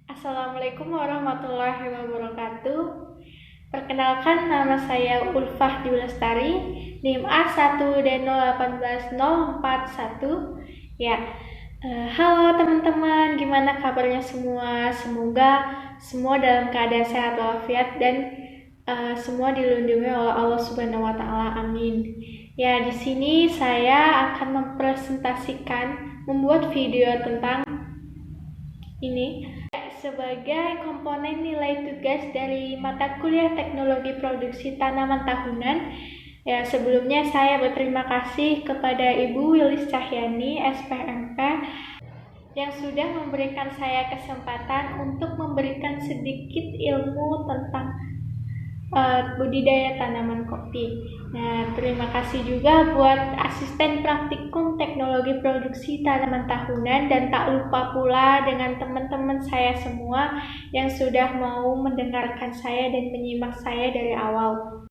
Assalamualaikum warahmatullahi wabarakatuh. Perkenalkan, nama saya Ulfah Diulestari, NIM A1D018041. Ya, halo teman-teman, gimana kabarnya semua? Semoga semua dalam keadaan sehat walafiat dan semua dilindungi oleh Allah Subhanahu wa taala. Amin. Ya, di sini saya akan membuat video tentang ini sebagai komponen nilai tugas dari mata kuliah Teknologi Produksi Tanaman Tahunan. Ya, sebelumnya saya berterima kasih kepada Ibu Wilis Cahyani, SPMP, yang sudah memberikan saya kesempatan untuk memberikan sedikit ilmu tentang budidaya tanaman kopi. Nah, terima kasih juga buat asisten praktikum teknologi produksi tanaman tahunan, dan tak lupa pula dengan teman-teman saya semua yang sudah mau mendengarkan saya dan menyimak saya dari awal.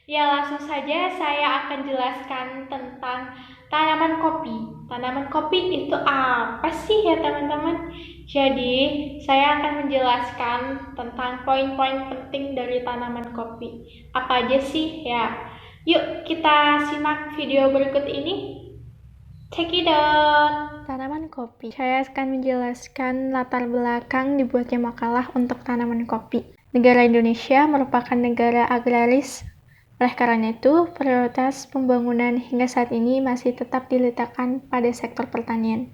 Ya, langsung saja saya akan jelaskan tentang tanaman kopi. Tanaman kopi itu apa sih ya teman-teman? Jadi, saya akan menjelaskan tentang poin-poin penting dari tanaman kopi. Apa aja sih ya? Yuk kita simak video berikut ini. Check it out. Tanaman kopi. Saya akan menjelaskan latar belakang dibuatnya makalah untuk tanaman kopi. Negara Indonesia merupakan negara agraris. Oleh karena itu, prioritas pembangunan hingga saat ini masih tetap diletakkan pada sektor pertanian.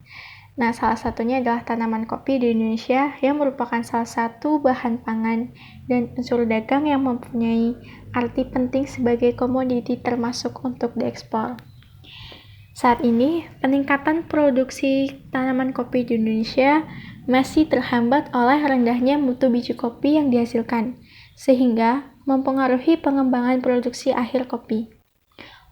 Nah, salah satunya adalah tanaman kopi di Indonesia yang merupakan salah satu bahan pangan dan unsur dagang yang mempunyai arti penting sebagai komoditi termasuk untuk diekspor. Saat ini, peningkatan produksi tanaman kopi di Indonesia masih terhambat oleh rendahnya mutu biji kopi yang dihasilkan, sehingga mempengaruhi pengembangan produksi akhir kopi.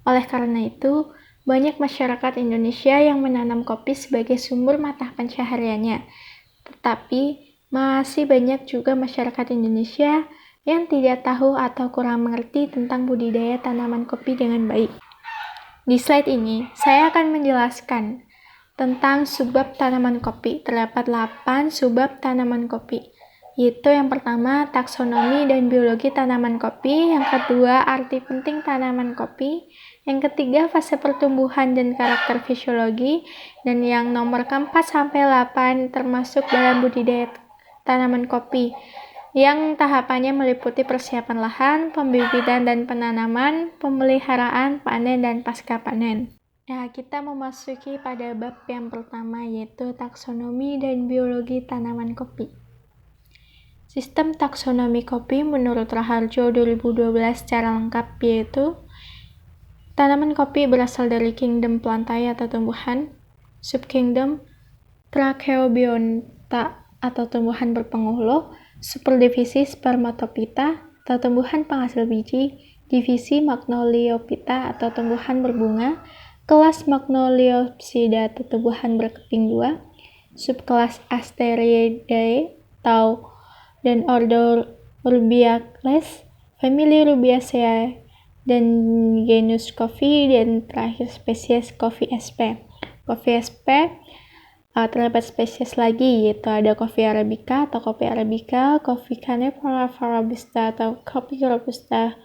Oleh karena itu, banyak masyarakat Indonesia yang menanam kopi sebagai sumber mata pencahariannya. Tetapi, masih banyak juga masyarakat Indonesia yang tidak tahu atau kurang mengerti tentang budidaya tanaman kopi dengan baik. Di slide ini, saya akan menjelaskan tentang subbab tanaman kopi. Terdapat 8 subbab tanaman kopi, yaitu yang pertama, taksonomi dan biologi tanaman kopi, yang kedua, arti penting tanaman kopi, yang ketiga, fase pertumbuhan dan karakter fisiologi, dan yang nomor ke-4-8 termasuk dalam budidaya tanaman kopi, yang tahapannya meliputi persiapan lahan, pembibitan dan penanaman, pemeliharaan, panen, dan pasca panen. Ya, kita memasuki pada bab yang pertama, yaitu taksonomi dan biologi tanaman kopi. Sistem taksonomi kopi menurut Raharjo 2012 secara lengkap yaitu tanaman kopi berasal dari kingdom plantae atau tumbuhan, subkingdom Tracheobionta atau tumbuhan berpenghulu, superdivisi Spermatophyta atau tumbuhan penghasil biji, divisi Magnoliophyta atau tumbuhan berbunga, kelas Magnoliopsida atau tumbuhan berkeping dua, subkelas Asteridae atau dan ordo Rubiales, famili Rubiaceae, dan genus Coffea, dan terakhir spesies Coffea sp. Coffea sp terdapat spesies lagi, yaitu ada Coffea arabica atau Coffea arabica, Coffea canefora robusta atau Coffea robusta,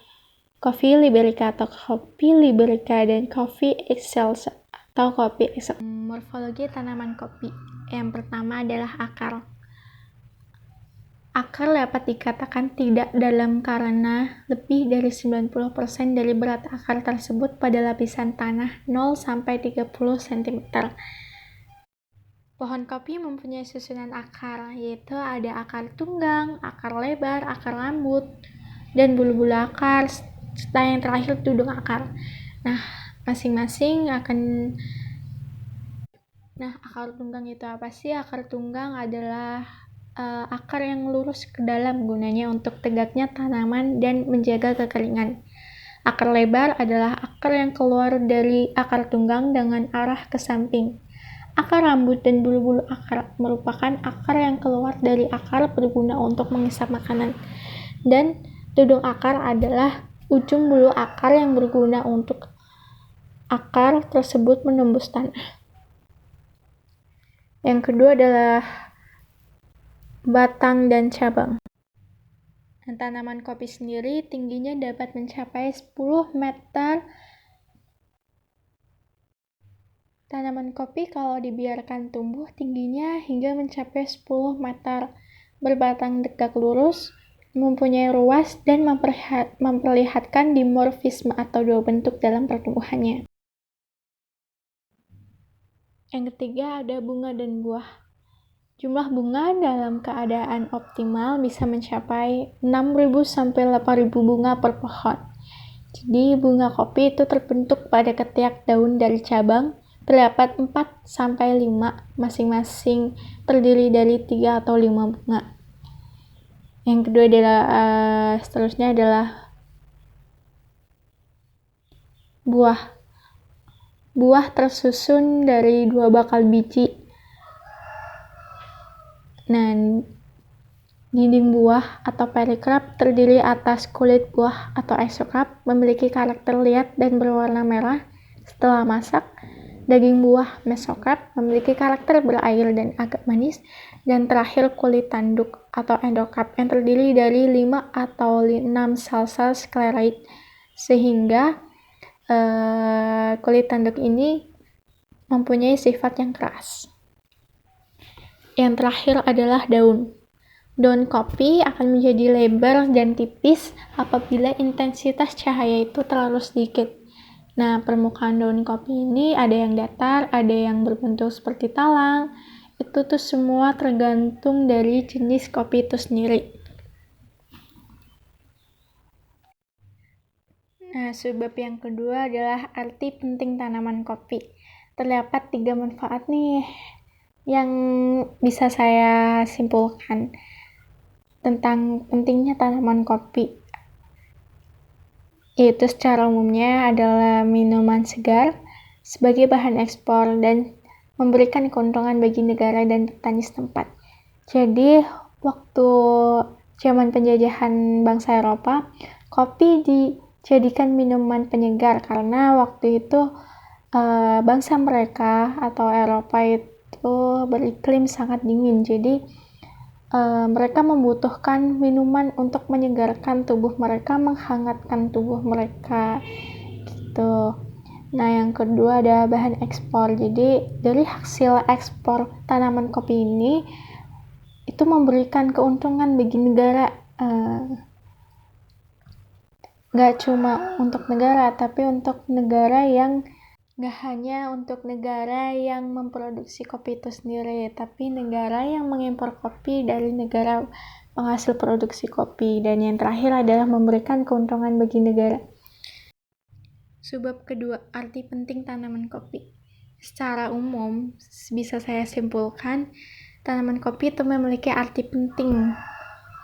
Coffea liberica atau Coffea liberica, dan Coffea excelsa atau Coffea excelsa. Morfologi tanaman kopi. Yang pertama adalah akar. Akar dapat dikatakan tidak dalam karena lebih dari 90% dari berat akar tersebut pada lapisan tanah 0-30 cm. Pohon kopi mempunyai susunan akar, yaitu ada akar tunggang, akar lebar, akar rambut, dan bulu-bulu akar, serta yang terakhir tudung akar. Nah, akar tunggang itu apa sih? Akar tunggang adalah akar yang lurus ke dalam, gunanya untuk tegaknya tanaman dan menjaga kekeringan. Akar lebar adalah akar yang keluar dari akar tunggang dengan arah ke samping. Akar rambut dan bulu-bulu akar merupakan akar yang keluar dari akar berguna untuk menghisap makanan. Dan tudung akar adalah ujung bulu akar yang berguna untuk akar tersebut menembus tanah. Yang kedua adalah batang, dan cabang. Tanaman kopi sendiri tingginya dapat mencapai 10 meter. Tanaman kopi kalau dibiarkan tumbuh tingginya hingga mencapai 10 meter, berbatang tegak lurus, mempunyai ruas, dan memperlihatkan dimorfisme atau dua bentuk dalam pertumbuhannya. Yang ketiga ada bunga dan buah. Jumlah bunga dalam keadaan optimal bisa mencapai 6.000 sampai 8.000 bunga per pohon. Jadi bunga kopi itu terbentuk pada ketiak daun dari cabang, terdapat 4 sampai 5, masing-masing terdiri dari 3 atau 5 bunga. Yang kedua adalah seterusnya adalah buah. Buah tersusun dari 2 bakal biji. Nah, dinding buah atau perikarp terdiri atas kulit buah atau exokarp, memiliki karakter liat dan berwarna merah setelah masak. Daging buah mesokarp memiliki karakter berair dan agak manis. Dan terakhir kulit tanduk atau endokarp yang terdiri dari 5 atau 6 sel-sel skleroid, sehingga kulit tanduk ini mempunyai sifat yang keras. Yang terakhir adalah daun. Daun kopi akan menjadi lebar dan tipis apabila intensitas cahaya itu terlalu sedikit. Nah, permukaan daun kopi ini ada yang datar, ada yang berbentuk seperti talang. Itu tuh semua tergantung dari jenis kopi itu sendiri. Nah, sebab yang kedua adalah arti penting tanaman kopi. Terdapat 3 manfaat nih yang bisa saya simpulkan tentang pentingnya tanaman kopi, yaitu secara umumnya adalah minuman segar sebagai bahan ekspor dan memberikan keuntungan bagi negara dan petani setempat. Jadi waktu zaman penjajahan bangsa Eropa, kopi dijadikan minuman penyegar karena waktu itu bangsa mereka atau Eropa itu beriklim sangat dingin, jadi mereka membutuhkan minuman untuk menyegarkan tubuh mereka, menghangatkan tubuh mereka gitu. Nah, yang kedua ada bahan ekspor. Jadi dari hasil ekspor tanaman kopi ini itu memberikan keuntungan bagi negara, gak cuma untuk negara, tapi untuk negara yang gak hanya untuk negara yang memproduksi kopi itu sendiri, tapi negara yang mengimpor kopi dari negara penghasil produksi kopi. Dan yang terakhir adalah memberikan keuntungan bagi negara. Sebab kedua, arti penting tanaman kopi. Secara umum, bisa saya simpulkan, tanaman kopi itu memiliki arti penting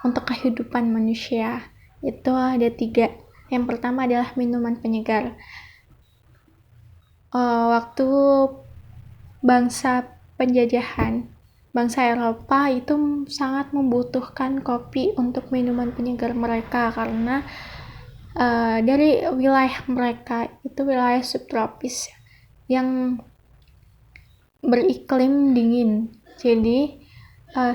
untuk kehidupan manusia. Itu ada 3. Yang pertama adalah minuman penyegar. Waktu bangsa penjajahan, bangsa Eropa itu sangat membutuhkan kopi untuk minuman penyegar mereka karena dari wilayah mereka itu wilayah subtropis yang beriklim dingin, jadi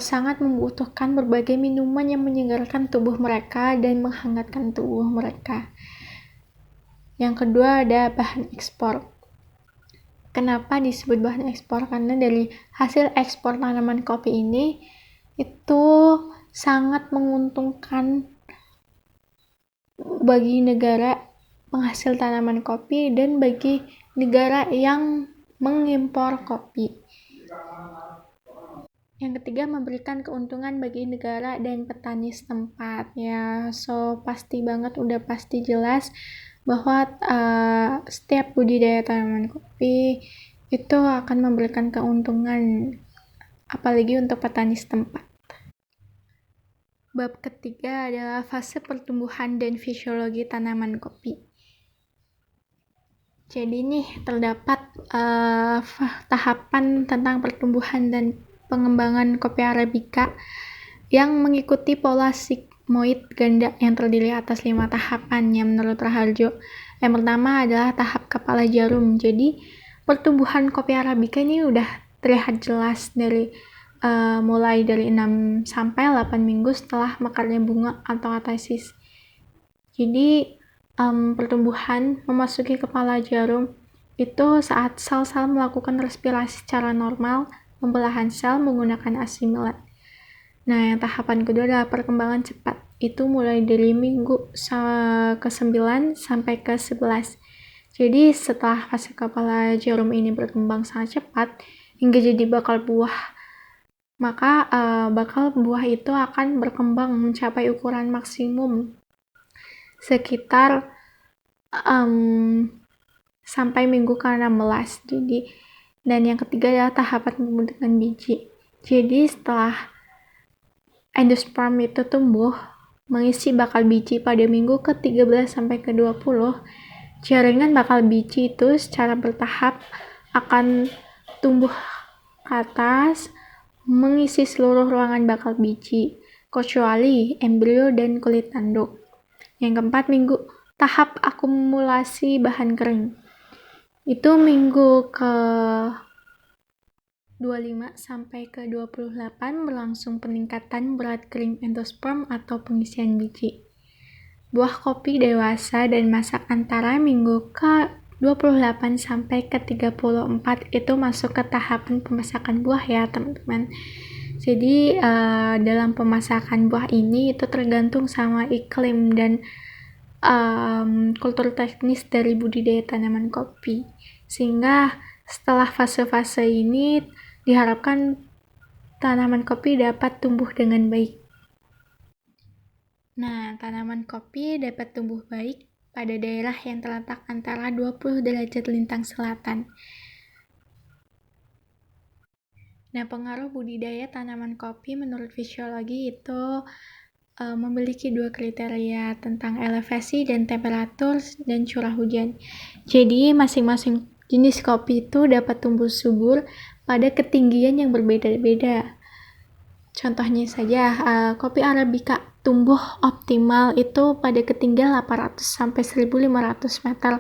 sangat membutuhkan berbagai minuman yang menyegarkan tubuh mereka dan menghangatkan tubuh mereka. Yang kedua ada bahan ekspor. Kenapa disebut bahan ekspor? Karena dari hasil ekspor tanaman kopi ini itu sangat menguntungkan bagi negara penghasil tanaman kopi dan bagi negara yang mengimpor kopi. Yang ketiga, memberikan keuntungan bagi negara dan petani setempat. Ya, pasti banget, udah pasti jelas bahwa setiap budidaya tanaman kopi itu akan memberikan keuntungan, apalagi untuk petani setempat. Bab ketiga adalah fase pertumbuhan dan fisiologi tanaman kopi. Jadi nih terdapat tahapan tentang pertumbuhan dan pengembangan kopi Arabica yang mengikuti pola sigmoid ganda yang terdiri atas 5 tahapan yang menurut Raharjo. Yang pertama adalah tahap kepala jarum. Jadi pertumbuhan kopi Arabica ini udah terlihat jelas dari mulai dari 6 sampai 8 minggu setelah mekarnya bunga atau atesis. Jadi pertumbuhan memasuki kepala jarum itu saat sel-sel melakukan respirasi secara normal, pembelahan sel menggunakan asimilat. Nah, yang tahapan kedua adalah perkembangan cepat. Itu mulai dari minggu ke-9 sampai ke-11. Jadi setelah fase kepala jarum ini berkembang sangat cepat hingga jadi bakal buah, maka bakal buah itu akan berkembang mencapai ukuran maksimum sekitar sampai minggu ke-16. Dan yang ketiga adalah tahapan pembentukan biji. Jadi setelah endosperm itu tumbuh mengisi bakal biji pada minggu ke-13 sampai ke-20, jaringan bakal biji itu secara bertahap akan tumbuh ke atas mengisi seluruh ruangan bakal biji, kecuali embrio dan kulit tanduk. Yang keempat, minggu tahap akumulasi bahan kering. Itu minggu ke-25 sampai ke-28 berlangsung peningkatan berat krim endosperm atau pengisian biji. Buah kopi dewasa dan masak antara minggu ke-28 sampai ke-34 itu masuk ke tahapan pemasakan buah ya teman-teman. Jadi dalam pemasakan buah ini itu tergantung sama iklim dan kultur teknis dari budidaya tanaman kopi. Sehingga setelah fase-fase ini diharapkan tanaman kopi dapat tumbuh dengan baik. Nah, tanaman kopi dapat tumbuh baik pada daerah yang terletak antara 20 derajat lintang selatan. Nah, pengaruh budidaya tanaman kopi menurut fisiologi itu memiliki 2 kriteria tentang elevasi dan temperatur dan curah hujan. Jadi, masing-masing jenis kopi itu dapat tumbuh subur pada ketinggian yang berbeda-beda. Contohnya saja, kopi Arabica tumbuh optimal itu pada ketinggian 800 sampai 1500 meter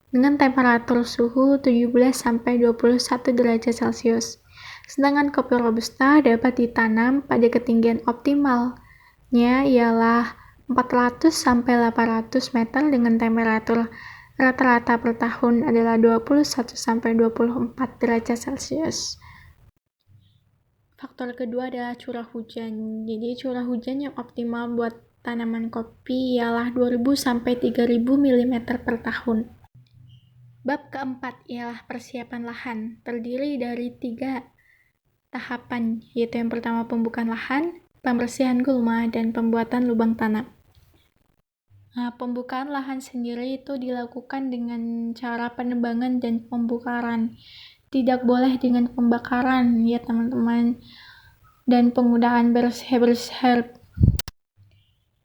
dengan temperatur suhu 17 sampai 21 derajat Celcius. Sedangkan kopi Robusta dapat ditanam pada ketinggian optimalnya ialah 400 sampai 800 meter dengan temperatur rata-rata per tahun adalah 21 sampai 24 derajat Celcius. Faktor kedua adalah curah hujan. Jadi curah hujan yang optimal buat tanaman kopi ialah 2000 sampai 3000 mm per tahun. Bab keempat ialah persiapan lahan. Terdiri dari 3 tahapan, yaitu yang pertama pembukaan lahan, pembersihan gulma, dan pembuatan lubang tanam. Nah, pembukaan lahan sendiri itu dilakukan dengan cara penebangan dan pembukaran. Tidak boleh dengan pembakaran ya teman-teman, dan penggunaan bersiher.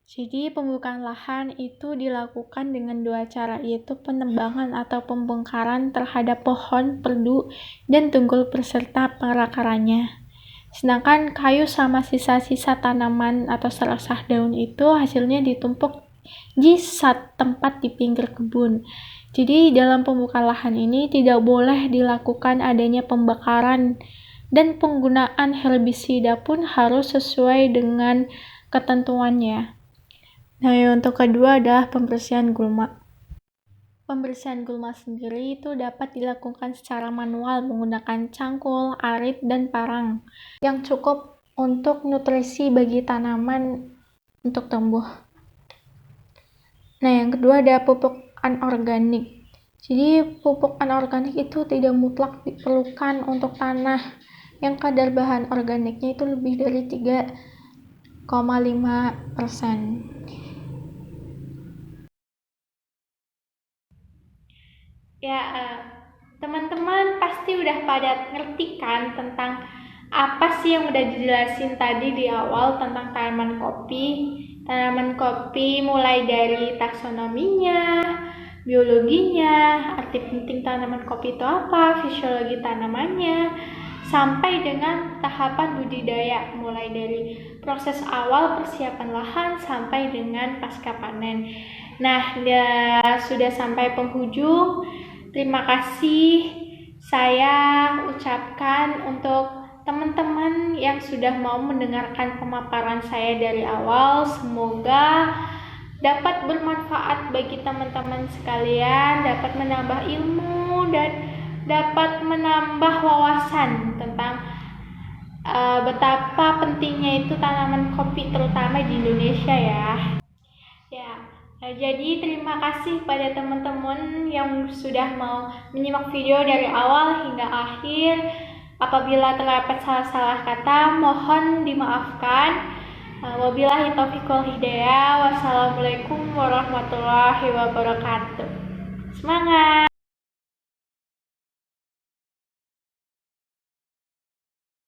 Jadi pembukaan lahan itu dilakukan dengan 2 cara, yaitu penebangan atau pembongkaran terhadap pohon, perdu, dan tunggul beserta pengakarannya. Sedangkan kayu sama sisa-sisa tanaman atau selasah daun itu hasilnya ditumpuk di satu tempat di pinggir kebun. Jadi dalam pembukaan lahan ini tidak boleh dilakukan adanya pembakaran, dan penggunaan herbisida pun harus sesuai dengan ketentuannya. Nah, untuk kedua adalah pembersihan gulma. Pembersihan gulma sendiri itu dapat dilakukan secara manual menggunakan cangkul, arit, dan parang yang cukup untuk nutrisi bagi tanaman untuk tumbuh. Nah, yang kedua ada pupuk anorganik. Jadi pupuk anorganik itu tidak mutlak diperlukan untuk tanah yang kadar bahan organiknya itu lebih dari 3,5%. Ya, teman-teman pasti udah pada ngerti kan tentang apa sih yang udah dijelasin tadi di awal tentang tanaman kopi. Tanaman kopi mulai dari taksonominya, biologinya, arti penting tanaman kopi itu apa, fisiologi tanamannya, sampai dengan tahapan budidaya, mulai dari proses awal persiapan lahan sampai dengan pasca panen. Nah, sudah sampai penghujung. Terima kasih saya ucapkan untuk teman-teman yang sudah mau mendengarkan pemaparan saya dari awal. Semoga dapat bermanfaat bagi teman-teman sekalian, dapat menambah ilmu dan dapat menambah wawasan tentang betapa pentingnya itu tanaman kopi terutama di Indonesia ya. Jadi terima kasih pada teman-teman yang sudah mau menyimak video dari awal hingga akhir. Apabila terdapat salah-salah kata, mohon dimaafkan. Wabillahi taufiq wal hidayah. Wassalamualaikum warahmatullahi wabarakatuh. Semangat!